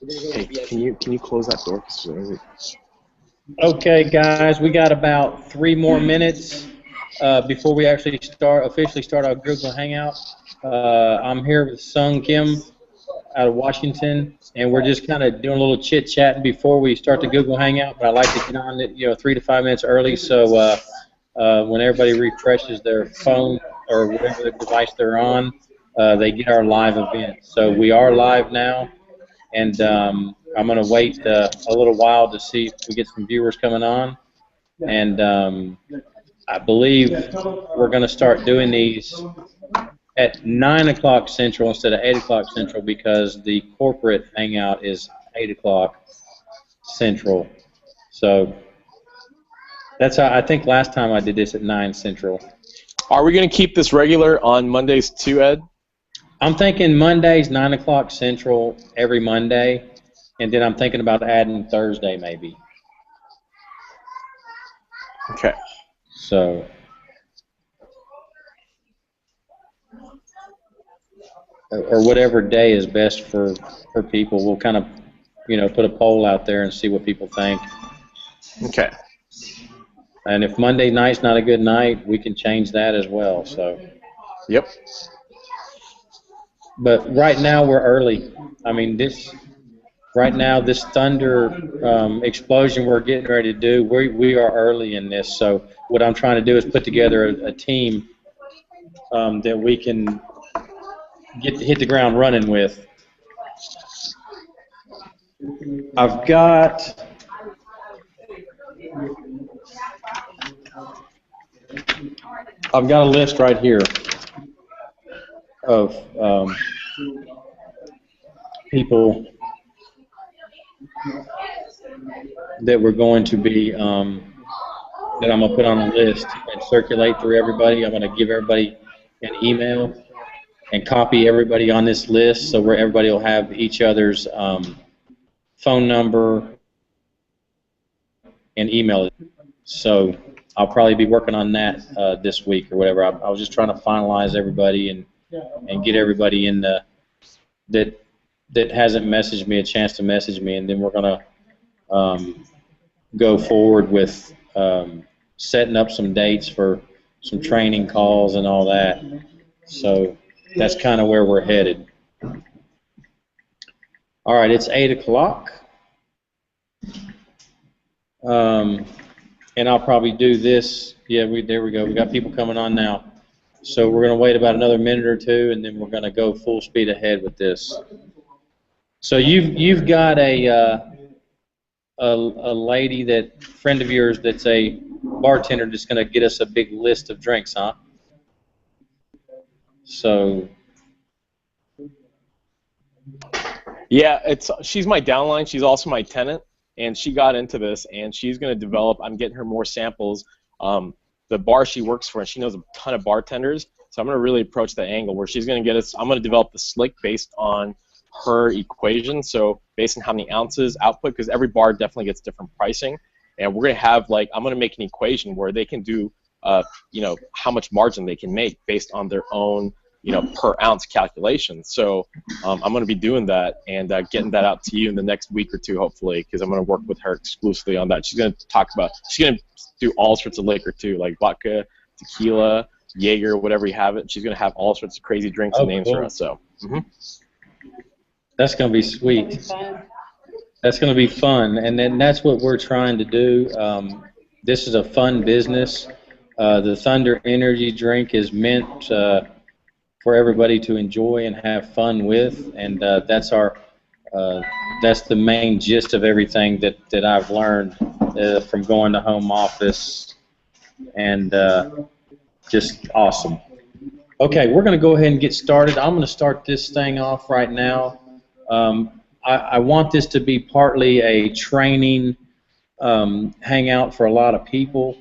Hey, can you close that door? Okay, guys, we got about 3 more minutes before we actually officially start our Google Hangout. I'm here with Sung Kim out of Washington, and we're just kind of doing a little chit-chatting before we start the Google Hangout, but I like to get on it, 3 to 5 minutes early, so when everybody refreshes their phone or whatever device they're on, they get our live event. So we are live now, and I'm going to wait a little while to see if we get some viewers coming on, and I believe we're going to start doing these at 9 o'clock Central instead of 8 o'clock Central because the corporate hangout is 8 o'clock Central. So that's how I think last time I did this at 9 Central. Are we going to keep this regular on Mondays too, Ed? I'm thinking Mondays, 9 o'clock Central every Monday, and then I'm thinking about adding Thursday maybe. Okay. So, or whatever day is best for people. We'll kind of, put a poll out there and see what people think. Okay. And if Monday night's not a good night, we can change that as well. So. Yep. But right now we're early. I mean, right now this thunder explosion we're getting ready to do, we are early in this. So what I'm trying to do is put together a team that we can hit the ground running with. I've got a list right here of people that we're going to be that I'm going to put on a list and circulate through everybody. I'm going to give everybody an email and copy everybody on this list so where everybody will have each other's phone number and email. So I'll probably be working on that this week or whatever. I was just trying to finalize everybody and get everybody in that hasn't messaged me a chance to message me, and then we're going to go forward with setting up some dates for some training calls and all that. So that's kind of where we're headed. All right, it's 8 o'clock. And I'll probably do this. Yeah, there we go. We got people coming on now. So we're going to wait about another minute or two, and then we're going to go full speed ahead with this. So you've got a lady, friend of yours, that's a bartender, that's going to get us a big list of drinks, huh? So. Yeah, she's my downline. She's also my tenant, and she got into this, and she's going to develop. I'm getting her more samples. The bar she works for, and she knows a ton of bartenders, so I'm going to really approach that angle where she's going to get us. I'm going to develop the slick based on her equation, so based on how many ounces output, because every bar definitely gets different pricing, and we're going to have I'm going to make an equation where they can do how much margin they can make based on their own per ounce calculation. So I'm going to be doing that and getting that out to you in the next week or two, hopefully, because I'm going to work with her exclusively on that. She's going to do all sorts of liquor too, like vodka, tequila, Jaeger, whatever you have it. She's going to have all sorts of crazy drinks and names for us. So. That's going to be sweet. That's going to be fun, and then that's what we're trying to do. This is a fun business. The Thunder Energy drink is meant for everybody to enjoy and have fun with, and that's the main gist of everything that I've learned from going to home office, and just awesome. Okay, we're going to go ahead and get started. I'm going to start this thing off right now. I want this to be partly a training hangout for a lot of people.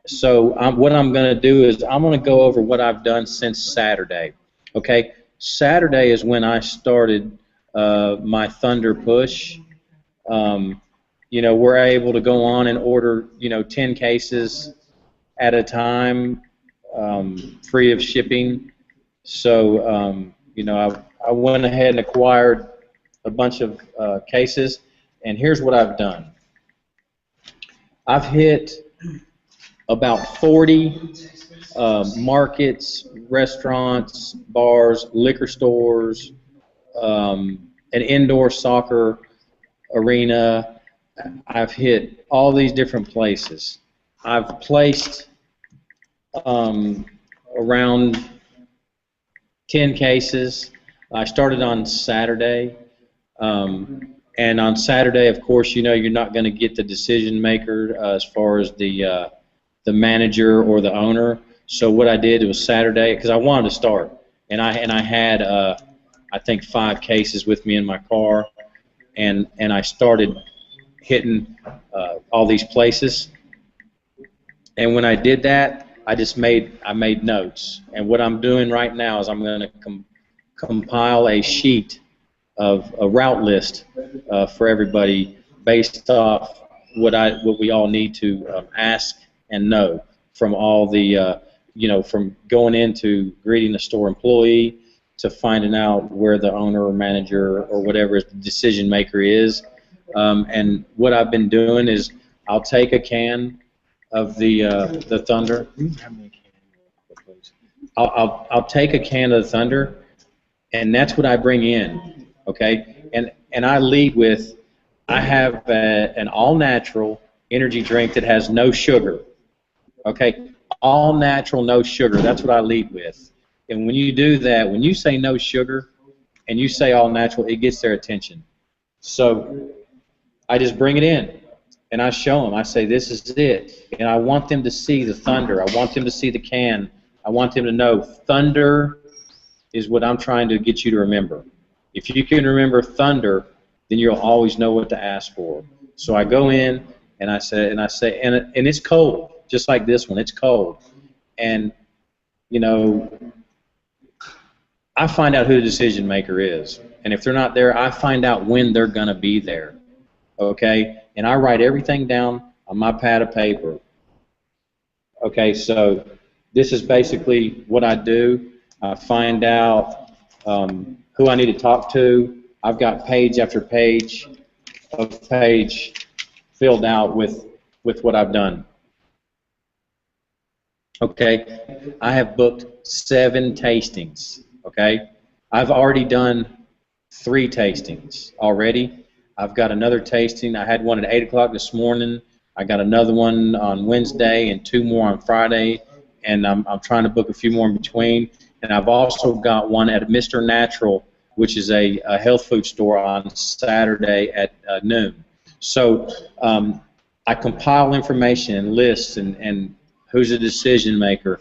So what I'm going to do is I'm going to go over what I've done since Saturday. Okay, Saturday is when I started my Thunder push. We're able to go on and order 10 cases at a time, free of shipping. So I went ahead and acquired a bunch of cases, and here's what I've done. I've hit about 40 markets, restaurants, bars, liquor stores, an indoor soccer arena. I've hit all these different places. I've placed around 10 cases. I started on Saturday. And on Saturday, of course, you know you're not going to get the decision maker as far as the manager or the owner. So what I did was Saturday, because I wanted to start, and I had I think 5 cases with me in my car, and I started hitting all these places. And when I did that, I made notes. And what I'm doing right now is I'm going to compile a sheet of a route list for everybody based off what we all need to ask and know from all the from going into greeting a store employee to finding out where the owner or manager or whatever the decision maker is. And what I've been doing is I'll take a can of the Thunder. I'll take a can of the Thunder, and that's what I bring in. Okay, and I lead with, I have an all-natural energy drink that has no sugar. Okay, all natural, no sugar. That's what I lead with. And when you do that, when you say no sugar and you say all natural, it gets their attention. So I just bring it in and I show them. I say, this is it. And I want them to see the Thunder. I want them to see the can. I want them to know Thunder is what I'm trying to get you to remember. If you can remember Thunder, then you'll always know what to ask for. So I go in and I say, and it's cold, just like this one. It's cold, and you know, I find out who the decision maker is, and if they're not there, I find out when they're gonna be there. Okay, and I write everything down on my pad of paper. Okay, so this is basically what I do. I find out who I need to talk to. I've got page after page of page filled out with what I've done. Okay, I have booked 7 tastings. Okay, I've already done 3 tastings already. I've got another tasting. I had one at 8 o'clock this morning. I got another one on Wednesday and 2 more on Friday, and I'm trying to book a few more in between. And I've also got one at Mr. Natural, which is a health food store, on Saturday at noon. So I compile information and lists and who's a decision maker,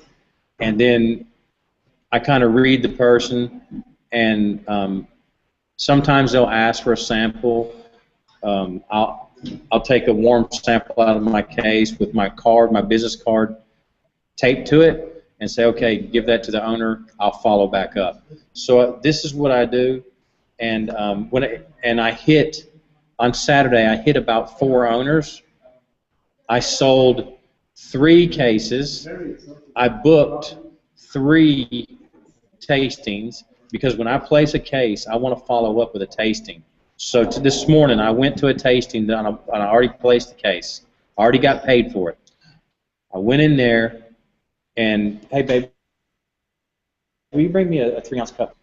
and then I kind of read the person, and sometimes they'll ask for a sample. I'll take a warm sample out of my case with my card, my business card, taped to it, and say, okay, give that to the owner. I'll follow back up. So this is what I do, and I hit on Saturday. I hit about 4 owners. I sold 3 cases. I booked 3 tastings because when I place a case, I want to follow up with a tasting. So this morning, I went to a tasting that I already placed the case. I already got paid for it. I went in there. And, hey, babe, will you bring me a 3-ounce cup?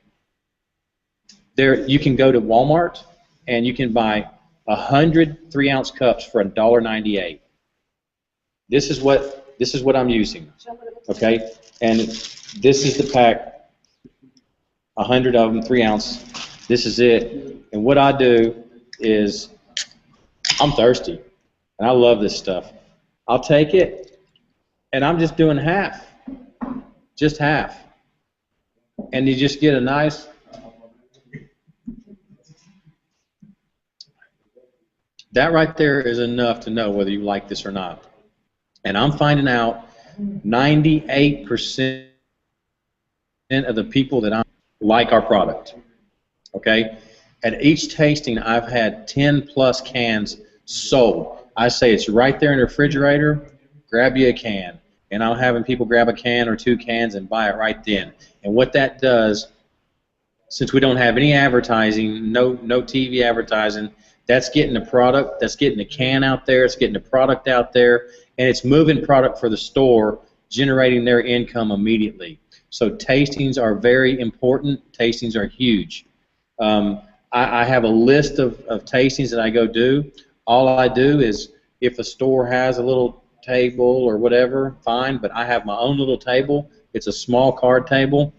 There, you can go to Walmart, and you can buy 100 3-ounce cups for $1.98. This is what I'm using, okay? And this is the pack, 100 of them, 3-ounce. This is it. And what I do is, I'm thirsty, and I love this stuff. I'll take it. And I'm just doing half, just half. And you just get a nice, that right there is enough to know whether you like this or not. And I'm finding out 98% of the people that I like our product, okay? At each tasting, I've had 10 plus cans sold. I say it's right there in the refrigerator, grab you a can. And I'm having people grab a can or 2 cans and buy it right then. And what that does, since we don't have any advertising, no TV advertising, that's getting the product, that's getting the can out there, it's getting the product out there, and it's moving product for the store, generating their income immediately. So tastings are very important. Tastings are huge. I have a list of tastings that I go do. All I do is if a store has a little table or whatever, fine, but I have my own little table. It's a small card table.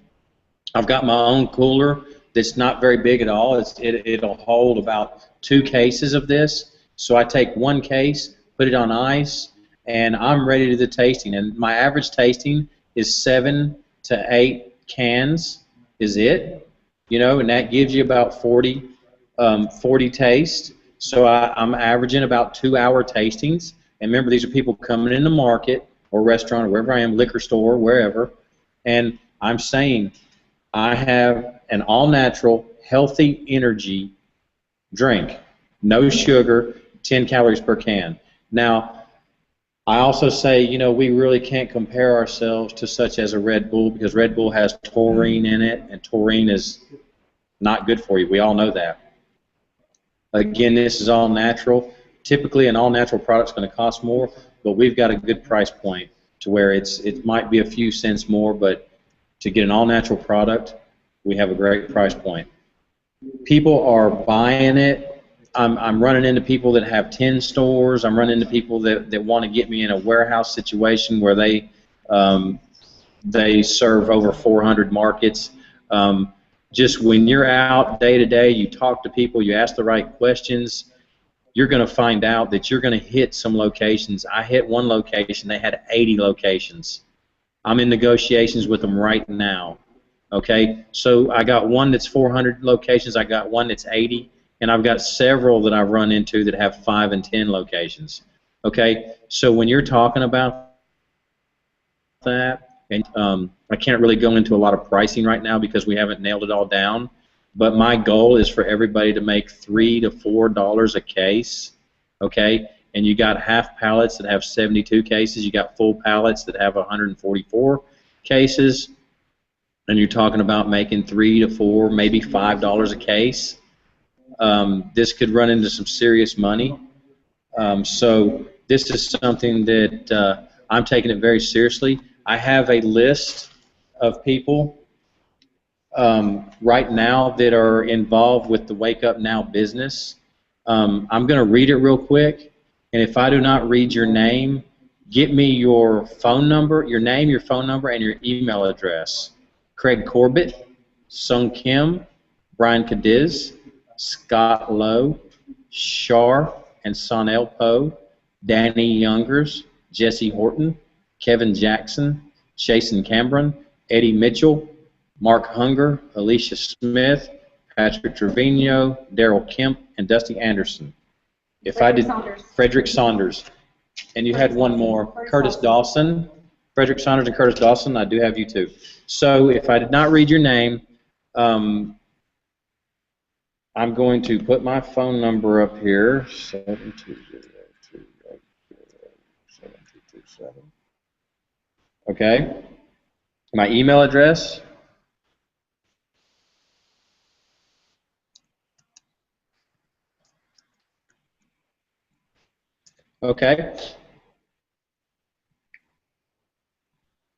I've got my own cooler that's not very big at all. It'll hold about 2 cases of this. So I take 1 case, put it on ice, and I'm ready to do the tasting. And my average tasting is 7 to 8 cans is it, you know, and that gives you about 40 tastes. So I'm averaging about 2-hour tastings. And remember, these are people coming in the market or restaurant or wherever I am, liquor store, wherever, and I'm saying I have an all-natural, healthy energy drink, no sugar, 10 calories per can. Now, I also say, you know, we really can't compare ourselves to such as a Red Bull because Red Bull has taurine in it, and taurine is not good for you. We all know that. Again, this is all natural. Typically, an all-natural product is going to cost more, but we've got a good price point to where it might be a few cents more, but to get an all-natural product, we have a great price point. People are buying it. I'm running into people that have 10 stores. I'm running into people that want to get me in a warehouse situation where they serve over 400 markets. Just when you're out day to day, you talk to people, you ask the right questions, you're going to find out that you're going to hit some locations. I hit one location. They had 80 locations. I'm in negotiations with them right now. Okay, so I got one that's 400 locations. I got one that's 80. And I've got several that I've run into that have 5 and 10 locations. Okay, so when you're talking about that, and I can't really go into a lot of pricing right now because we haven't nailed it all down, but my goal is for everybody to make $3 to $4 a case. Okay, and you got half pallets that have 72 cases. You got full pallets that have 144 cases, and you're talking about making $3 to $4, maybe $5 a case. This could run into some serious money. So this is something that I'm taking it very seriously. I have a list of people right now that are involved with the Wake Up Now business. I'm going to read it real quick, and if I do not read your name, get me your phone number, your name, your phone number, and your email address. Craig Corbett, Sung Kim, Brian Cadiz, Scott Lowe, Shar and Sonel Poe, Danny Youngers, Jesse Horton, Kevin Jackson, Jason Cameron, Eddie Mitchell, Mark Hunger, Alicia Smith, Patrick Trevino, Daryl Kemp, and Dusty Anderson. If Frederick I did, Saunders. Frederick Saunders. And you had one more, Curtis Dawson. Frederick Saunders and Curtis Dawson, I do have you too. So if I did not read your name, I'm going to put my phone number up here, 720-280-7227. Okay. My email address. Okay.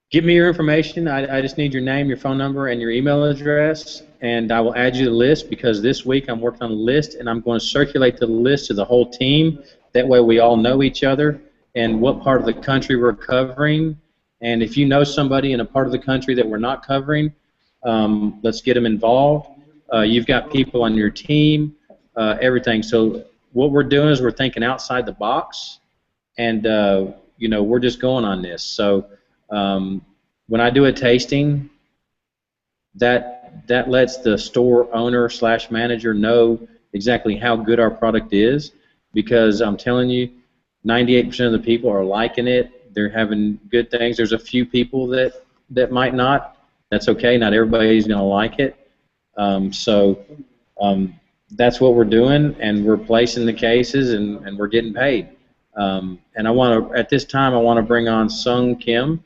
Give me your information. I just need your name, your phone number, and your email address, and I will add you to the list because this week I'm working on a list, and I'm going to circulate the list to the whole team. That way we all know each other and what part of the country we're covering. And if you know somebody in a part of the country that we're not covering, let's get them involved. You've got people on your team, everything. So what we're doing is we're thinking outside the box, and you know, we're just going on this. So when I do a tasting, that lets the store owner / manager know exactly how good our product is, because I'm telling you, 98% of the people are liking it. They're having good things. There's a few people that might not. That's okay. Not everybody's going to like it. That's what we're doing, and we're placing the cases, and we're getting paid. And I want to, at this time, I want to bring on Sung Kim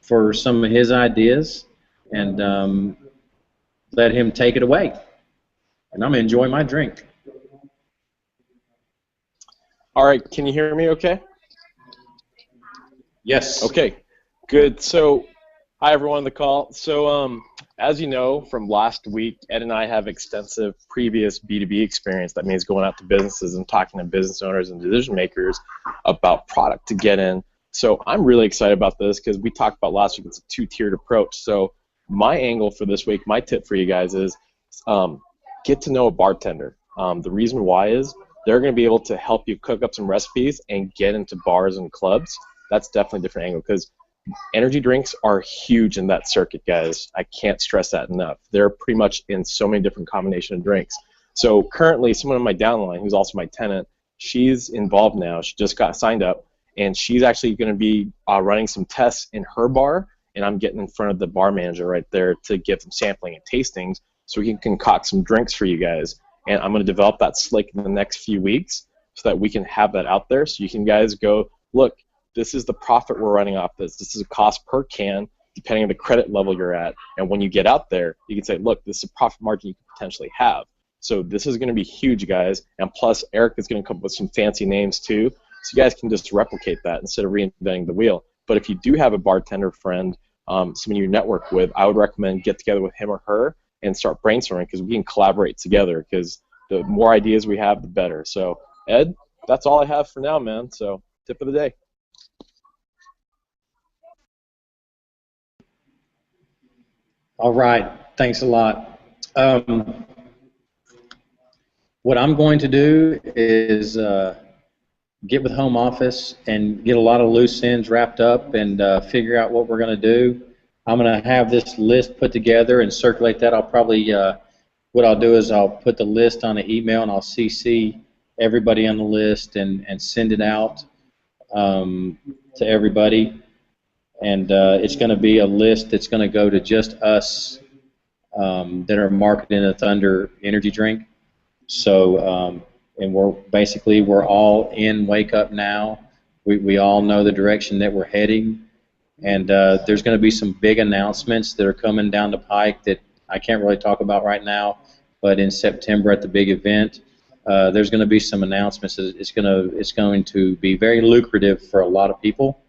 for some of his ideas, and let him take it away. And I'm enjoying my drink. All right, can you hear me okay? Yes. Okay, good. So, hi everyone on the call. So, as you know from last week, Ed and I have extensive previous B2B experience. That means going out to businesses and talking to business owners and decision makers about product to get in. So I'm really excited about this because we talked about last week, it's a two-tiered approach. So my angle for this week, my tip for you guys is get to know a bartender. The reason why is they're going to be able to help you cook up some recipes and get into bars and clubs. That's definitely a different angle because energy drinks are huge in that circuit, guys. I can't stress that enough. They're pretty much in so many different combination of drinks. So currently, someone on my downline, who's also my tenant, she's involved now. She just got signed up, and she's actually going to be running some tests in her bar, and I'm getting in front of the bar manager right there to give some sampling and tastings so we can concoct some drinks for you guys. And I'm going to develop that slick in the next few weeks so that we can have that out there so you can guys go, look, this is the profit we're running off this. This is a cost per can, depending on the credit level you're at. And when you get out there, you can say, look, this is a profit margin you could potentially have. So this is going to be huge, guys. And plus, Eric is going to come up with some fancy names too. So you guys can just replicate that instead of reinventing the wheel. But if you do have a bartender friend, someone you network with, I would recommend get together with him or her and start brainstorming because we can collaborate together because the more ideas we have, the better. So, Ed, that's all I have for now, man. So, tip of the day. All right. Thanks a lot. What I'm going to do is get with home office and get a lot of loose ends wrapped up and figure out what we're going to do. I'm going to have this list put together and circulate that. I'll probably, what I'll do is I'll put the list on an email and I'll CC everybody on the list and send it out to everybody. And it's going to be a list that's going to go to just us that are marketing a Thunder energy drink. So, and we're all in Wake Up Now. We all know the direction that we're heading. And there's going to be some big announcements that are coming down the pike that I can't really talk about right now. But in September at the big event, there's going to be some announcements. It's going to be very lucrative for a lot of people.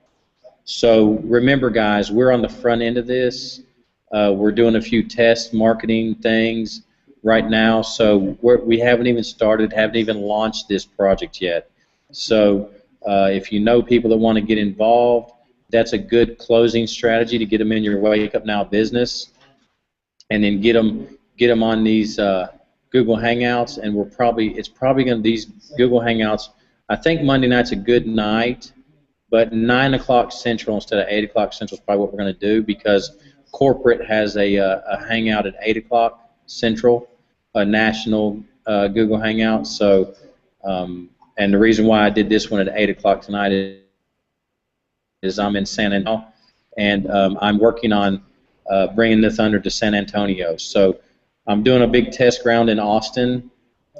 So remember, guys, we're on the front end of this. We're doing a few test marketing things right now, so we haven't even started, haven't even launched this project yet. So if you know people that want to get involved, that's a good closing strategy to get them in your Wake Up Now business, and then get them on these Google Hangouts. And it's probably going to these Google Hangouts. I think Monday night's a good night. But 9 o'clock Central instead of 8 o'clock Central is probably what we're going to do because corporate has a hangout at 8 o'clock Central, a national Google Hangout. So, and the reason why I did this one at 8 o'clock tonight is I'm in San Antonio, and I'm working on bringing the Thunder to San Antonio. So I'm doing a big test ground in Austin.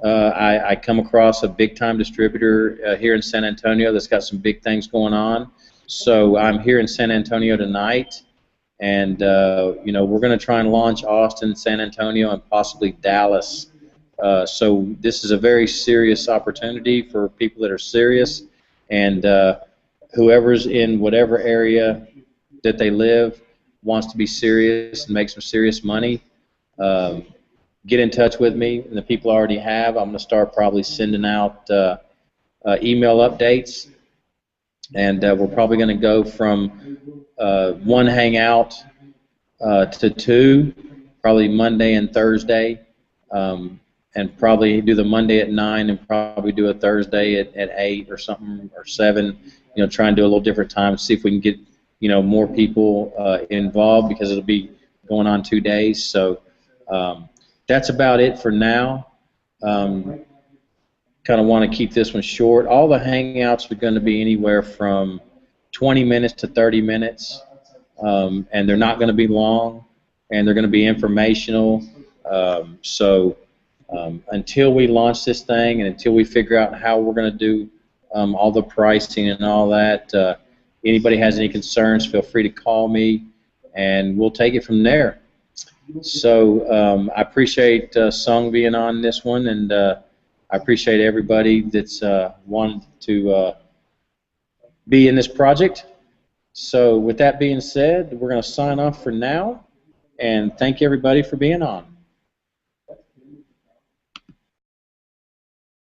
I come across a big-time distributor here in San Antonio that's got some big things going on. So I'm here in San Antonio tonight, and you know, we're going to try and launch Austin, San Antonio, and possibly Dallas. So this is a very serious opportunity for people that are serious, and whoever's in whatever area that they live wants to be serious and make some serious money. Get in touch with me, and the people I already have, I'm going to start probably sending out email updates, and we're probably going to go from one hangout to two, probably Monday and Thursday, and probably do the Monday at 9 and probably do a Thursday at 8 or something, or 7, you know, try and do a little different time, see if we can get, you know, more people involved because it'll be going on 2 days. So that's about it for now. Kind of want to keep this one short. All the hangouts are going to be anywhere from 20 minutes to 30 minutes, and they're not going to be long, and they're going to be informational. So until we launch this thing and until we figure out how we're going to do all the pricing and all that, anybody has any concerns, feel free to call me, and we'll take it from there. So I appreciate Sung being on this one, and I appreciate everybody that's wanted to be in this project. So with that being said, we're going to sign off for now, and thank everybody for being on.